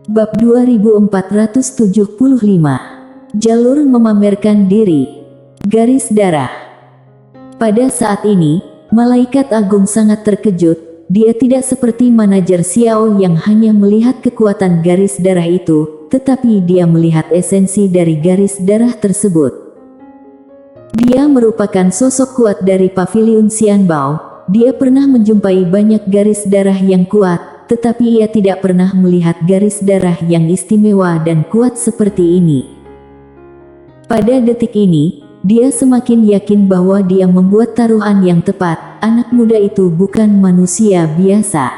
Bab 2475. Jalur memamerkan diri. Garis darah. Pada saat ini, Malaikat Agung sangat terkejut. Dia tidak seperti manajer Xiao yang hanya melihat kekuatan garis darah itu, tetapi dia melihat esensi dari garis darah tersebut. Dia merupakan sosok kuat dari Paviliun Xianbao. Dia pernah menjumpai banyak garis darah yang kuat, tetapi ia tidak pernah melihat garis darah yang istimewa dan kuat seperti ini. Pada detik ini, dia semakin yakin bahwa dia membuat taruhan yang tepat. Anak muda itu bukan manusia biasa.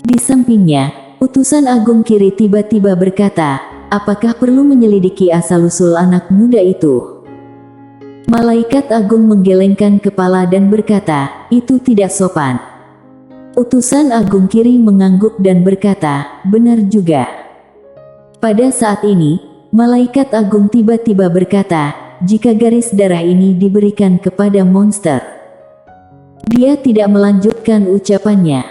Di sampingnya, utusan agung kiri tiba-tiba berkata, "Apakah perlu menyelidiki asal-usul anak muda itu?" Malaikat Agung menggelengkan kepala dan berkata, "Itu tidak sopan." Utusan agung kiri mengangguk dan berkata, "Benar juga." Pada saat ini, Malaikat Agung tiba-tiba berkata, "Jika garis darah ini diberikan kepada monster." Dia tidak melanjutkan ucapannya.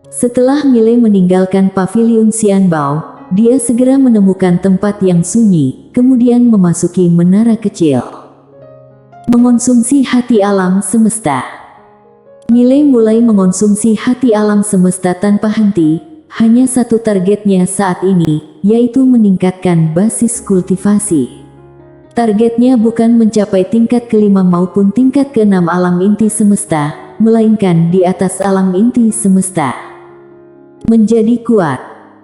Setelah Mile meninggalkan Paviliun Xianbao, dia segera menemukan tempat yang sunyi, kemudian memasuki menara kecil. Mengonsumsi hati alam semesta. Mile mulai mengonsumsi hati alam semesta tanpa henti. Hanya satu targetnya saat ini, yaitu meningkatkan basis kultivasi. Targetnya bukan mencapai tingkat kelima maupun tingkat keenam alam inti semesta, melainkan di atas alam inti semesta. Menjadi kuat.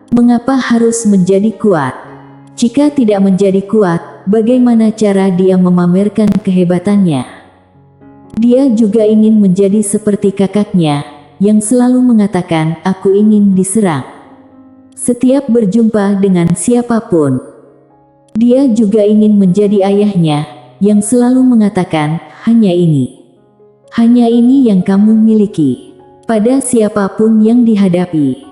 Mengapa harus menjadi kuat? Jika tidak menjadi kuat, bagaimana cara dia memamerkan kehebatannya? Dia juga ingin menjadi seperti kakaknya, yang selalu mengatakan, "Aku ingin diserang." Setiap berjumpa dengan siapapun. Dia juga ingin menjadi ayahnya, yang selalu mengatakan, "Hanya ini. Hanya ini yang kamu miliki." Pada siapapun yang dihadapi.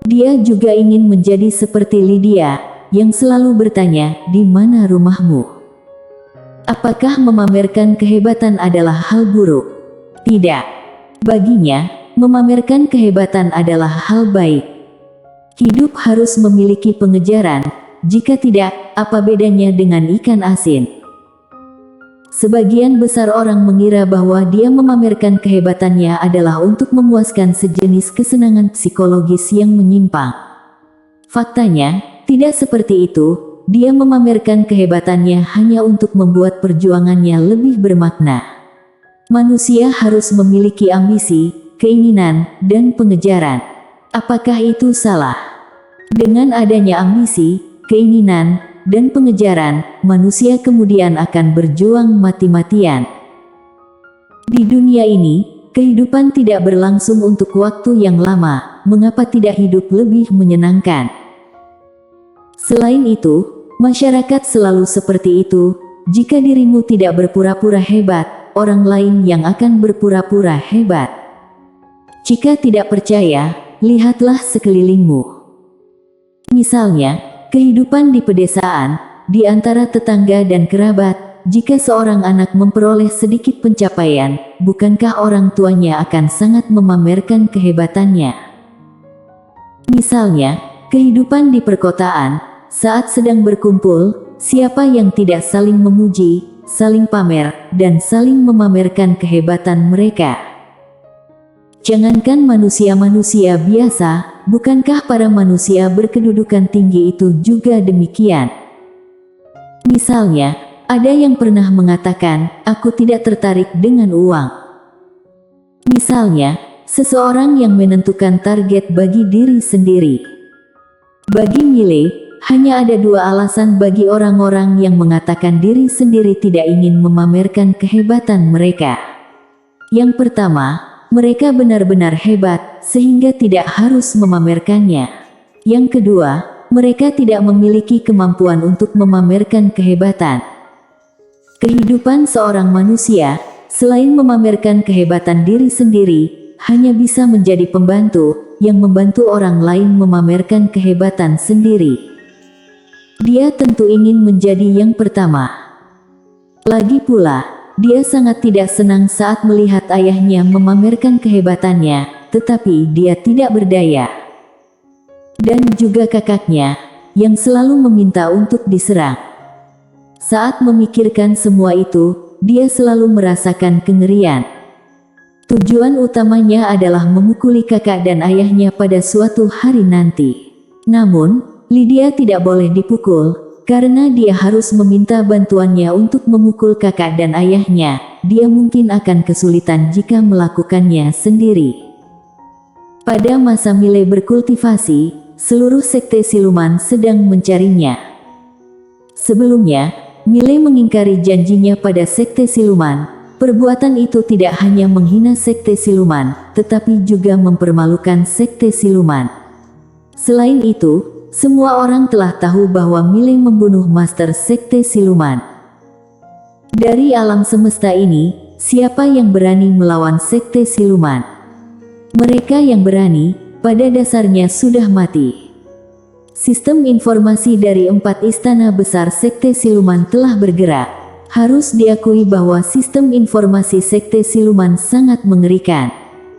Dia juga ingin menjadi seperti Lydia, yang selalu bertanya, "Di mana rumahmu?" Apakah memamerkan kehebatan adalah hal buruk? Tidak. Baginya, memamerkan kehebatan adalah hal baik. Hidup harus memiliki pengejaran. Jika tidak, apa bedanya dengan ikan asin? Sebagian besar orang mengira bahwa dia memamerkan kehebatannya adalah untuk memuaskan sejenis kesenangan psikologis yang menyimpang. Faktanya, tidak seperti itu. Dia memamerkan kehebatannya hanya untuk membuat perjuangannya lebih bermakna. Manusia harus memiliki ambisi, keinginan, dan pengejaran. Apakah itu salah? Dengan adanya ambisi, keinginan, dan pengejaran, manusia kemudian akan berjuang mati-matian. Di dunia ini, kehidupan tidak berlangsung untuk waktu yang lama. Mengapa tidak hidup lebih menyenangkan? Selain itu, masyarakat selalu seperti itu. Jika dirimu tidak berpura-pura hebat, orang lain yang akan berpura-pura hebat. Jika tidak percaya, lihatlah sekelilingmu. Misalnya, kehidupan di pedesaan, di antara tetangga dan kerabat. Jika seorang anak memperoleh sedikit pencapaian, bukankah orang tuanya akan sangat memamerkan kehebatannya? Misalnya, kehidupan di perkotaan, saat sedang berkumpul, siapa yang tidak saling memuji, saling pamer, dan saling memamerkan kehebatan mereka? Jangankan manusia-manusia biasa, bukankah para manusia berkedudukan tinggi itu juga demikian? Misalnya, ada yang pernah mengatakan, "Aku tidak tertarik dengan uang." Misalnya, seseorang yang menentukan target bagi diri sendiri. Bagi Mile, hanya ada dua alasan bagi orang-orang yang mengatakan diri sendiri tidak ingin memamerkan kehebatan mereka. Yang pertama, mereka benar-benar hebat, sehingga tidak harus memamerkannya. Yang kedua, mereka tidak memiliki kemampuan untuk memamerkan kehebatan. Kehidupan seorang manusia, selain memamerkan kehebatan diri sendiri, hanya bisa menjadi pembantu, yang membantu orang lain memamerkan kehebatan sendiri. Dia tentu ingin menjadi yang pertama. Lagi pula, dia sangat tidak senang saat melihat ayahnya memamerkan kehebatannya, tetapi dia tidak berdaya. dan juga kakaknya, yang selalu meminta untuk diserang. Saat memikirkan semua itu, dia selalu merasakan kengerian. Tujuan utamanya adalah memukuli kakak dan ayahnya pada suatu hari nanti. Namun, Lydia tidak boleh dipukul, karena dia harus meminta bantuannya untuk memukul kakak dan ayahnya. Dia mungkin akan kesulitan jika melakukannya sendiri. Pada masa Miley berkultivasi, seluruh sekte siluman sedang mencarinya. Sebelumnya, Miley mengingkari janjinya pada sekte siluman. Perbuatan itu tidak hanya menghina sekte siluman, tetapi juga mempermalukan sekte siluman. Selain itu, semua orang telah tahu bahwa Miley membunuh master sekte siluman. Dari alam semesta ini, siapa yang berani melawan sekte siluman? Mereka yang berani, pada dasarnya sudah mati. Sistem informasi dari 4 istana besar sekte siluman telah bergerak. Harus diakui bahwa sistem informasi sekte siluman sangat mengerikan.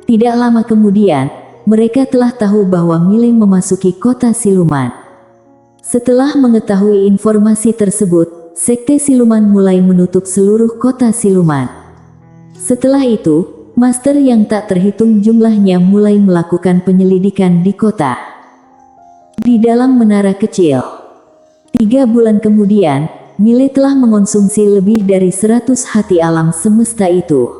Tidak lama kemudian, mereka telah tahu bahwa Miley memasuki kota siluman. Setelah mengetahui informasi tersebut, sekte siluman mulai menutup seluruh kota siluman. Setelah itu, master yang tak terhitung jumlahnya mulai melakukan penyelidikan di kota. Di dalam menara kecil. 3 bulan kemudian, Miley telah mengonsumsi lebih dari 100 hati alam semesta itu.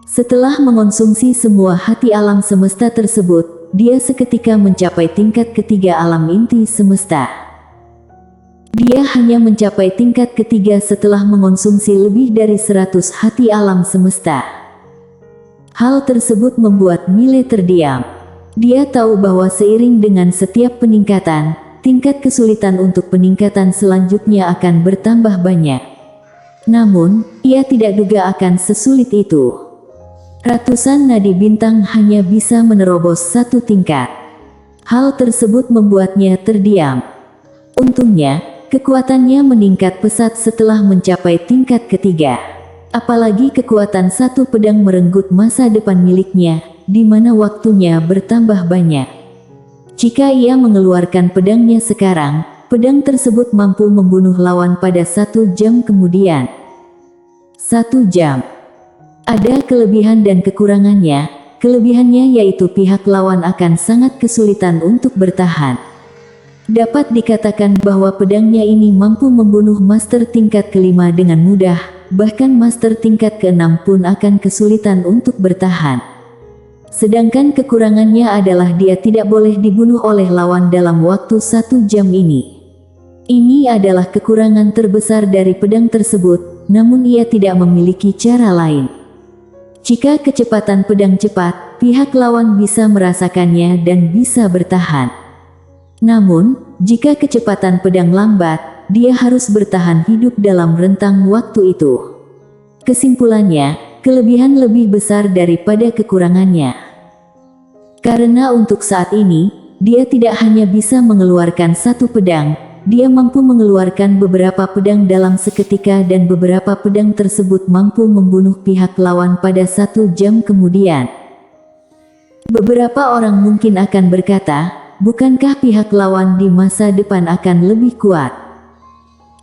Setelah mengonsumsi semua hati alam semesta tersebut, dia seketika mencapai tingkat ketiga alam inti semesta. Dia hanya mencapai tingkat ketiga setelah mengonsumsi lebih dari 100 hati alam semesta. Hal tersebut membuat Miley terdiam. Dia tahu bahwa seiring dengan setiap peningkatan, tingkat kesulitan untuk peningkatan selanjutnya akan bertambah banyak. Namun, ia tidak duga akan sesulit itu. Ratusan nadi bintang hanya bisa menerobos 1 tingkat. Hal tersebut membuatnya terdiam. Untungnya, kekuatannya meningkat pesat setelah mencapai tingkat ketiga. Apalagi kekuatan 1 pedang merenggut masa depan miliknya, di mana waktunya bertambah banyak. Jika ia mengeluarkan pedangnya sekarang, pedang tersebut mampu membunuh lawan pada 1 jam kemudian. 1 jam. Ada kelebihan dan kekurangannya. Kelebihannya yaitu pihak lawan akan sangat kesulitan untuk bertahan. Dapat dikatakan bahwa pedangnya ini mampu membunuh master tingkat kelima dengan mudah, bahkan master tingkat ke-6 pun akan kesulitan untuk bertahan. Sedangkan kekurangannya adalah dia tidak boleh dibunuh oleh lawan dalam waktu 1 jam ini. Ini adalah kekurangan terbesar dari pedang tersebut, namun ia tidak memiliki cara lain. Jika kecepatan pedang cepat, pihak lawan bisa merasakannya dan bisa bertahan. Namun, jika kecepatan pedang lambat, dia harus bertahan hidup dalam rentang waktu itu. Kesimpulannya, kelebihan lebih besar daripada kekurangannya. Karena untuk saat ini, dia tidak hanya bisa mengeluarkan 1 pedang, dia mampu mengeluarkan beberapa pedang dalam seketika dan beberapa pedang tersebut mampu membunuh pihak lawan pada 1 jam kemudian. Beberapa orang mungkin akan berkata, bukankah pihak lawan di masa depan akan lebih kuat?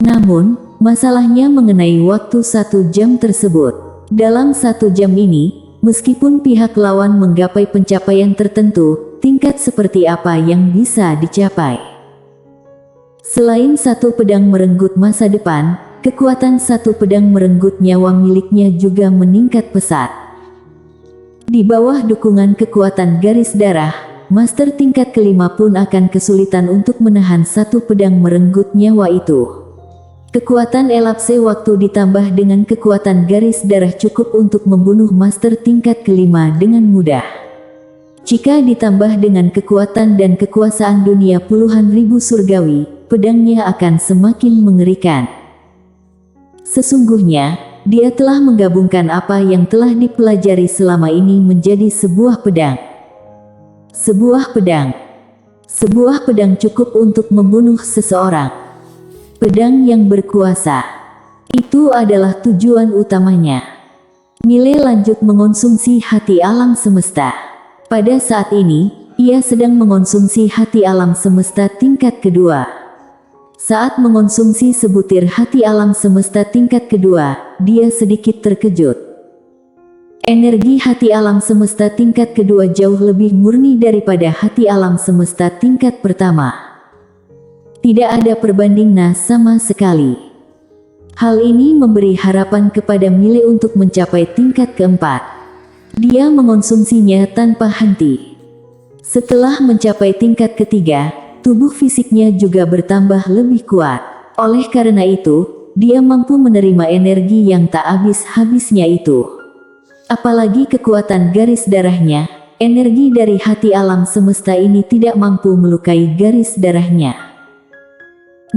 Namun, masalahnya mengenai waktu 1 jam tersebut. Dalam 1 jam ini, meskipun pihak lawan menggapai pencapaian tertentu, tingkat seperti apa yang bisa dicapai? Selain 1 pedang merenggut masa depan, kekuatan 1 pedang merenggut nyawa miliknya juga meningkat pesat. Di bawah dukungan kekuatan garis darah, master tingkat kelima pun akan kesulitan untuk menahan 1 pedang merenggut nyawa itu. Kekuatan elapse waktu ditambah dengan kekuatan garis darah cukup untuk membunuh master tingkat kelima dengan mudah. Jika ditambah dengan kekuatan dan kekuasaan dunia puluhan ribu surgawi, pedangnya akan semakin mengerikan. Sesungguhnya, dia telah menggabungkan apa yang telah dipelajari selama ini menjadi sebuah pedang. Sebuah pedang cukup untuk membunuh seseorang. Pedang yang berkuasa. Itu adalah tujuan utamanya. Miley lanjut mengonsumsi hati alam semesta. Pada saat ini, ia sedang mengonsumsi hati alam semesta tingkat kedua. Saat mengonsumsi sebutir hati alam semesta tingkat kedua, dia sedikit terkejut. Energi hati alam semesta tingkat kedua jauh lebih murni daripada hati alam semesta tingkat pertama. Tidak ada perbandingan sama sekali. Hal ini memberi harapan kepada Miley untuk mencapai tingkat keempat. Dia mengonsumsinya tanpa henti. Setelah mencapai tingkat ketiga, tubuh fisiknya juga bertambah lebih kuat. Oleh karena itu, dia mampu menerima energi yang tak habis-habisnya itu. Apalagi kekuatan garis darahnya, energi dari hati alam semesta ini tidak mampu melukai garis darahnya.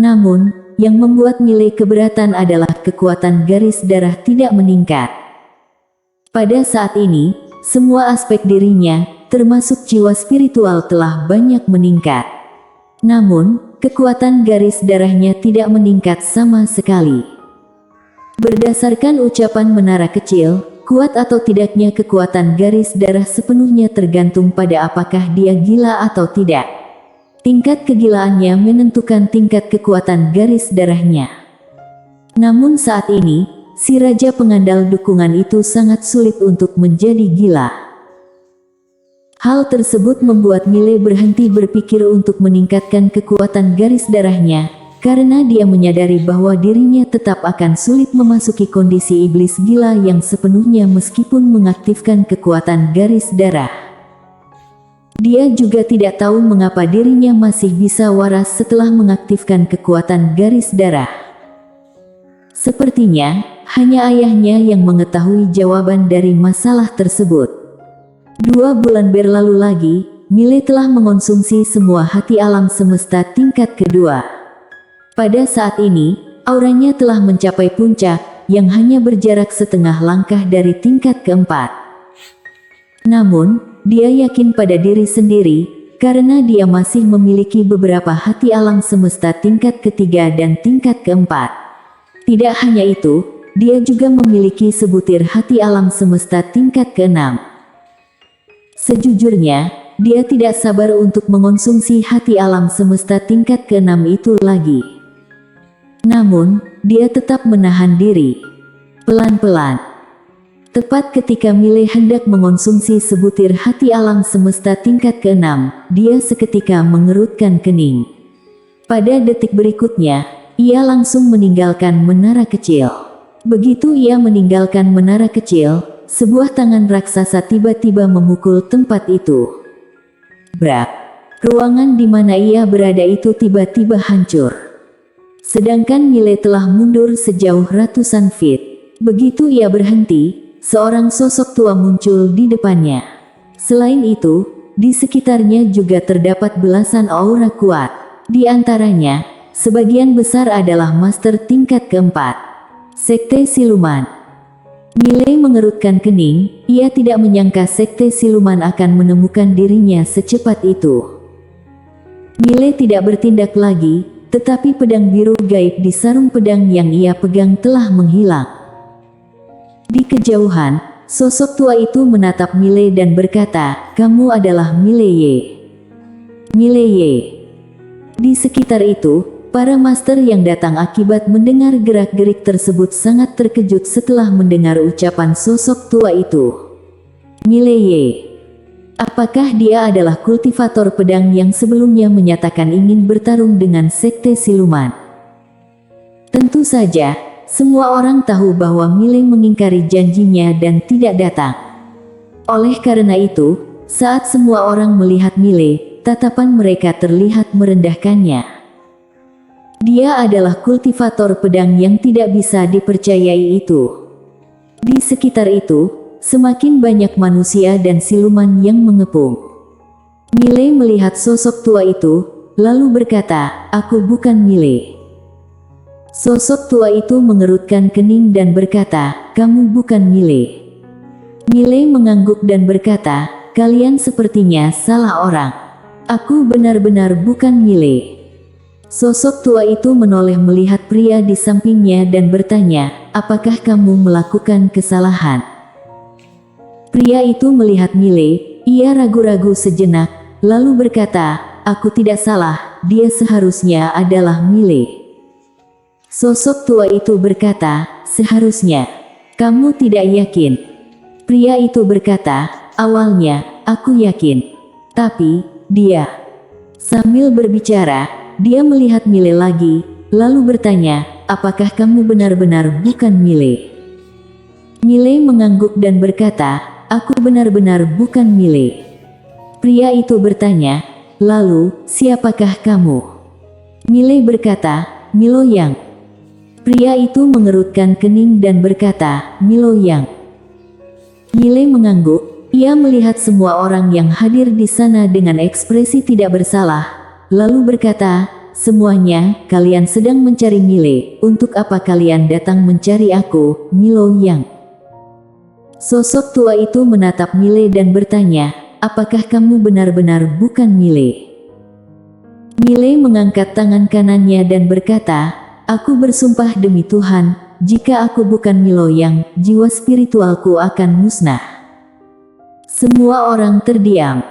Namun, yang membuat Miley keberatan adalah kekuatan garis darah tidak meningkat. Pada saat ini, semua aspek dirinya, termasuk jiwa spiritual telah banyak meningkat. Namun, kekuatan garis darahnya tidak meningkat sama sekali. Berdasarkan ucapan menara kecil, kuat atau tidaknya kekuatan garis darah sepenuhnya tergantung pada apakah dia gila atau tidak. Tingkat kegilaannya menentukan tingkat kekuatan garis darahnya. Namun saat ini, si raja pengandal dukungan itu sangat sulit untuk menjadi gila. Hal tersebut membuat Miley berhenti berpikir untuk meningkatkan kekuatan garis darahnya, karena dia menyadari bahwa dirinya tetap akan sulit memasuki kondisi iblis gila yang sepenuhnya meskipun mengaktifkan kekuatan garis darah. Dia juga tidak tahu mengapa dirinya masih bisa waras setelah mengaktifkan kekuatan garis darah. Sepertinya, hanya ayahnya yang mengetahui jawaban dari masalah tersebut. 2 bulan berlalu lagi, Miley telah mengonsumsi semua hati alam semesta tingkat kedua. Pada saat ini, auranya telah mencapai puncak, yang hanya berjarak setengah langkah dari tingkat keempat. Namun, dia yakin pada diri sendiri, karena dia masih memiliki beberapa hati alam semesta tingkat ketiga dan tingkat keempat. Tidak hanya itu, dia juga memiliki sebutir hati alam semesta tingkat keenam. Sejujurnya, dia tidak sabar untuk mengonsumsi hati alam semesta tingkat keenam itu lagi. Namun, dia tetap menahan diri. Pelan-pelan. Tepat ketika Miley hendak mengonsumsi sebutir hati alam semesta tingkat keenam, dia seketika mengerutkan kening. Pada detik berikutnya, ia langsung meninggalkan menara kecil. Begitu ia meninggalkan menara kecil, sebuah tangan raksasa tiba-tiba memukul tempat itu. Brak! Ruangan di mana ia berada itu tiba-tiba hancur. Sedangkan Miley telah mundur sejauh ratusan feet. Begitu ia berhenti, seorang sosok tua muncul di depannya. Selain itu, di sekitarnya juga terdapat belasan aura kuat. Di antaranya, sebagian besar adalah master tingkat keempat. Sekte Siluman. Miley mengerutkan kening, ia tidak menyangka sekte siluman akan menemukan dirinya secepat itu. Miley tidak bertindak lagi, tetapi pedang biru gaib di sarung pedang yang ia pegang telah menghilang. Di kejauhan, sosok tua itu menatap Miley dan berkata, "Kamu adalah Miley Ye." Miley Ye. Di sekitar itu, para master yang datang akibat mendengar gerak-gerik tersebut sangat terkejut setelah mendengar ucapan sosok tua itu. Miley Ye. Apakah dia adalah kultivator pedang yang sebelumnya menyatakan ingin bertarung dengan sekte siluman? Tentu saja, semua orang tahu bahwa Miley mengingkari janjinya dan tidak datang. Oleh karena itu, saat semua orang melihat Miley, tatapan mereka terlihat merendahkannya. Dia adalah kultivator pedang yang tidak bisa dipercayai itu. Di sekitar itu, semakin banyak manusia dan siluman yang mengepung. Miley melihat sosok tua itu, lalu berkata, "Aku bukan Miley." Sosok tua itu mengerutkan kening dan berkata, "Kamu bukan Miley." Miley mengangguk dan berkata, "Kalian sepertinya salah orang. Aku benar-benar bukan Miley." Sosok tua itu menoleh melihat pria di sampingnya dan bertanya, "Apakah kamu melakukan kesalahan?" Pria itu melihat Miley, ia ragu-ragu sejenak, lalu berkata, "Aku tidak salah, dia seharusnya adalah Mile." Sosok tua itu berkata, "Seharusnya. Kamu tidak yakin?" Pria itu berkata, "Awalnya, aku yakin. Tapi, dia..." Sambil berbicara, dia melihat Mile lagi, lalu bertanya, "Apakah kamu benar-benar bukan Mile?" Mile mengangguk dan berkata, "Aku benar-benar bukan Mile." Pria itu bertanya, "Lalu, siapakah kamu?" Mile berkata, "Milo Yang." Pria itu mengerutkan kening dan berkata, "Milo Yang." Mile mengangguk, ia melihat semua orang yang hadir di sana dengan ekspresi tidak bersalah, lalu berkata, "Semuanya, kalian sedang mencari Mile, untuk apa kalian datang mencari aku, Milo Yang?" Sosok tua itu menatap Mile dan bertanya, "Apakah kamu benar-benar bukan Mile?" Mile mengangkat tangan kanannya dan berkata, "Aku bersumpah demi Tuhan, jika aku bukan Milo Yang, jiwa spiritualku akan musnah." Semua orang terdiam.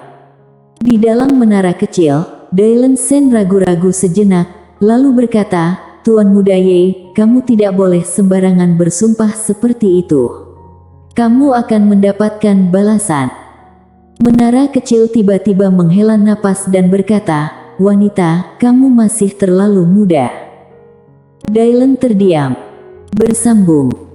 Di dalam menara kecil, Dylan Sen ragu-ragu sejenak, lalu berkata, "Tuan Muda Ye, kamu tidak boleh sembarangan bersumpah seperti itu. Kamu akan mendapatkan balasan." Menara kecil tiba-tiba menghela napas dan berkata, "Wanita, kamu masih terlalu muda." Dylan terdiam. Bersambung.